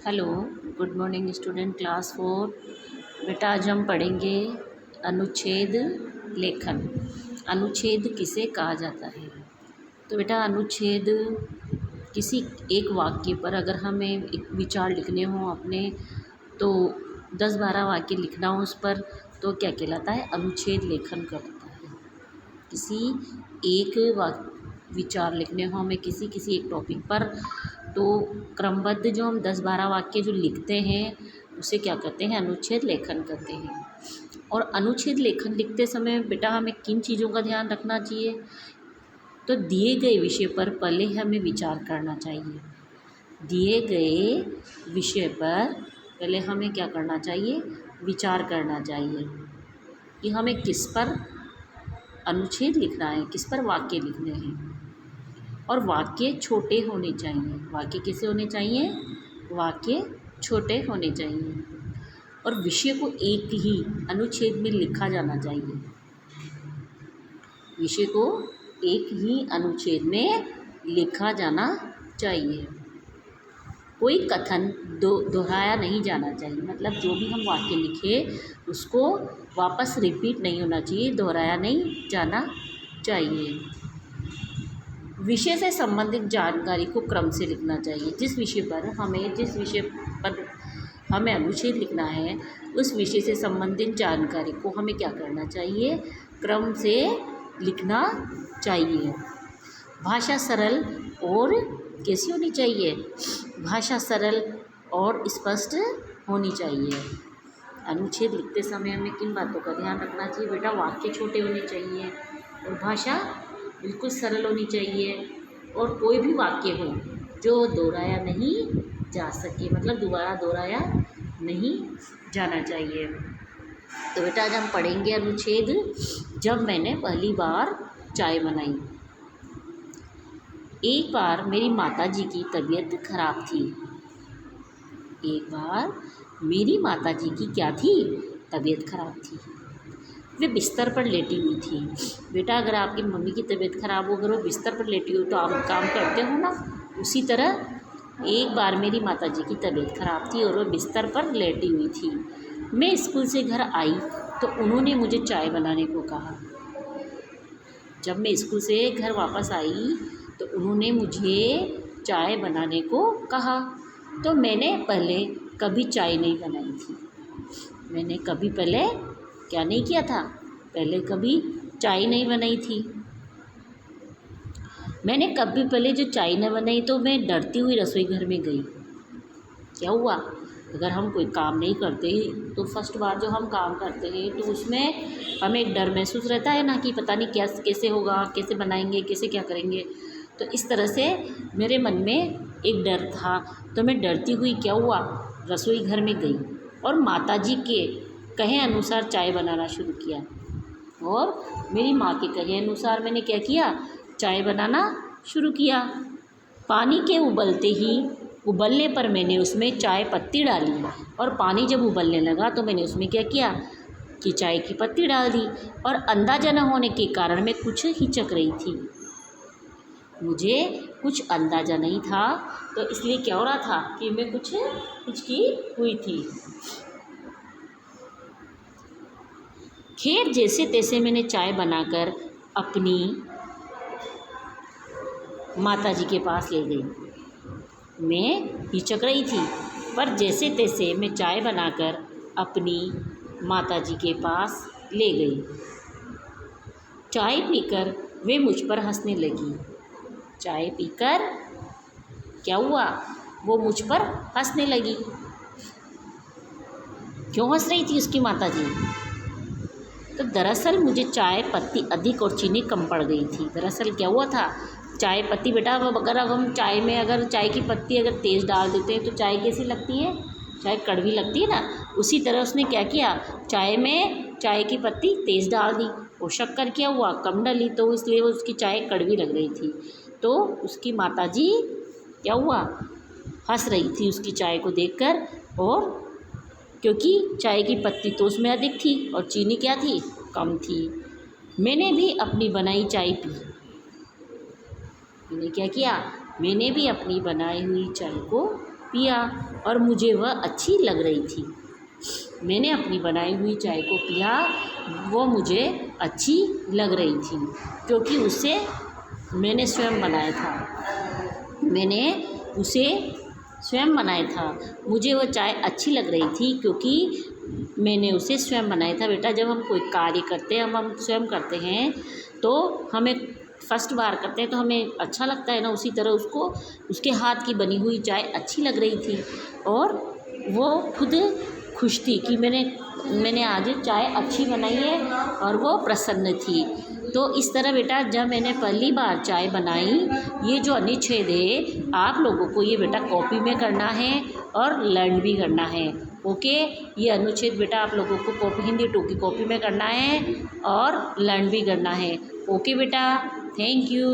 Hello, good morning student class 4। बेटा आज हम पढ़ेंगे अनुच्छेद लेखन। अनुच्छेद किसे कहा जाता है? तो बेटा अनुच्छेद किसी एक वाक्य पर अगर हमें एक विचार लिखने हों अपने, तो 10-12 वाक्य लिखना हो उस पर, तो क्या कहलाता है? अनुच्छेद लेखन कहलाता है। किसी एक विचार लिखने हो हमें किसी एक टॉपिक पर, तो क्रमबद्ध जो हम 10-12 वाक्य जो लिखते हैं उसे क्या कहते हैं? अनुच्छेद लेखन कहते हैं। और अनुच्छेद लेखन लिखते समय बेटा हमें किन चीज़ों का ध्यान रखना चाहिए? तो दिए गए विषय पर पहले हमें विचार करना चाहिए। दिए गए विषय पर पहले हमें क्या करना चाहिए? विचार करना चाहिए कि हमें किस पर अनुच्छेद लिखना है, किस पर वाक्य लिखने हैं। और वाक्य छोटे होने चाहिए। वाक्य कैसे होने चाहिए? वाक्य छोटे होने चाहिए। और विषय को एक ही अनुच्छेद में लिखा जाना चाहिए। विषय को एक ही अनुच्छेद में लिखा जाना चाहिए। कोई कथन दोहराया नहीं जाना चाहिए। मतलब जो भी हम वाक्य लिखे उसको वापस रिपीट नहीं होना चाहिए, दोहराया नहीं जाना चाहिए। विषय से संबंधित जानकारी को क्रम से लिखना चाहिए। जिस विषय पर हमें अनुच्छेद लिखना है, उस विषय से संबंधित जानकारी को हमें क्या करना चाहिए? क्रम से लिखना चाहिए। भाषा सरल और कैसी होनी चाहिए? भाषा सरल और स्पष्ट होनी चाहिए। अनुच्छेद लिखते समय हमें किन बातों का ध्यान रखना चाहिए? बेटा वाक्य छोटे होने चाहिए और भाषा बिल्कुल सरल होनी चाहिए, और कोई भी वाक्य हो जो दोहराया नहीं जा सके, मतलब दोबारा दोहराया नहीं जाना चाहिए। तो बेटा आज हम पढ़ेंगे अनुच्छेद जब मैंने पहली बार चाय बनाई। एक बार मेरी माताजी की तबीयत खराब थी। एक बार मेरी माताजी की क्या थी? तबीयत खराब थी। वे बिस्तर पर लेटी हुई थी। बेटा अगर आपकी मम्मी की तबीयत ख़राब हो, अगर वो बिस्तर पर लेटी हो तो आप काम करते हो ना, उसी तरह एक बार मेरी माताजी की तबीयत ख़राब थी और वो बिस्तर पर लेटी हुई थी। मैं स्कूल से घर आई तो उन्होंने मुझे चाय बनाने को कहा। जब मैं स्कूल से घर वापस आई तो उन्होंने मुझे चाय बनाने को कहा। तो मैंने पहले कभी चाय नहीं बनाई थी। मैंने कभी पहले क्या नहीं किया था? पहले कभी चाय नहीं बनाई थी। मैंने कभी पहले जो चाय न बनाई तो मैं डरती हुई रसोई घर में गई। क्या हुआ? अगर हम कोई काम नहीं करते तो फर्स्ट बार जो हम काम करते हैं तो उसमें हमें एक डर महसूस रहता है ना, कि पता नहीं क्या कैसे होगा, कैसे बनाएंगे, कैसे क्या करेंगे। तो इस तरह से मेरे मन में एक डर था। तो मैं डरती हुई क्या हुआ? रसोई घर में गई और माताजी के कहे अनुसार चाय बनाना शुरू किया। और मेरी माँ के कहे अनुसार मैंने क्या किया? चाय बनाना शुरू किया। पानी के उबलने पर मैंने उसमें चाय पत्ती डाली, और पानी जब उबलने लगा तो मैंने उसमें क्या किया कि चाय की पत्ती डाल दी। और अंदाज़ा न होने के कारण मैं कुछ हिचक रही थी। मुझे कुछ अंदाज़ा नहीं था, तो इसलिए क्या हो रहा था कि मैं कुछ हिचकी हुई थी। खैर जैसे तैसे मैंने चाय बनाकर अपनी माताजी के पास ले गई। मैं हिचक रही थी, पर जैसे तैसे मैं चाय बनाकर अपनी माताजी के पास ले गई। चाय पीकर वे मुझ पर हंसने लगी। चाय पीकर क्या हुआ? वो मुझ पर हंसने लगी। क्यों हंस रही थी उसकी माताजी? तो दरअसल मुझे चाय पत्ती अधिक और चीनी कम पड़ गई थी। दरअसल क्या हुआ था? चाय पत्ती बेटा अगर हम चाय में अगर चाय की पत्ती अगर तेज़ डाल देते हैं तो चाय कैसी लगती है? चाय कड़वी लगती है ना। उसी तरह उसने क्या किया? चाय में चाय की पत्ती तेज़ डाल दी और शक्कर क्या हुआ? कम डाली, तो इसलिए वो उसकी चाय कड़वी लग रही थी। तो उसकी माताजी क्या हुआ? हंस रही थी उसकी चाय को देखकर, और क्योंकि चाय की पत्ती तो उसमें अधिक थी और चीनी क्या थी? कम थी। मैंने भी अपनी बनाई चाय पी। मैंने क्या किया? मैंने भी अपनी बनाई हुई चाय को पिया। और मुझे वह अच्छी लग रही थी। मैंने अपनी बनाई हुई चाय को पिया, वो मुझे अच्छी लग रही थी क्योंकि उसे मैंने स्वयं बनाया था। मैंने उसे स्वयं बनाया था। मुझे वो चाय अच्छी लग रही थी क्योंकि मैंने उसे स्वयं बनाया था। बेटा जब हम कोई कार्य करते हैं, हम स्वयं करते हैं तो हमें फर्स्ट बार करते हैं तो हमें अच्छा लगता है ना, उसी तरह उसको उसके हाथ की बनी हुई चाय अच्छी लग रही थी और वो खुद खुश थी कि मैंने आज चाय अच्छी बनाई है और वो प्रसन्न थी। तो इस तरह बेटा जब मैंने पहली बार चाय बनाई, ये जो अनुच्छेद है आप लोगों को ये बेटा कॉपी में करना है और लर्न भी करना है। ओके, ये अनुच्छेद बेटा आप लोगों को कॉपी हिंदी 2 की कॉपी में करना है और लर्न भी करना है। ओके बेटा, थैंक यू।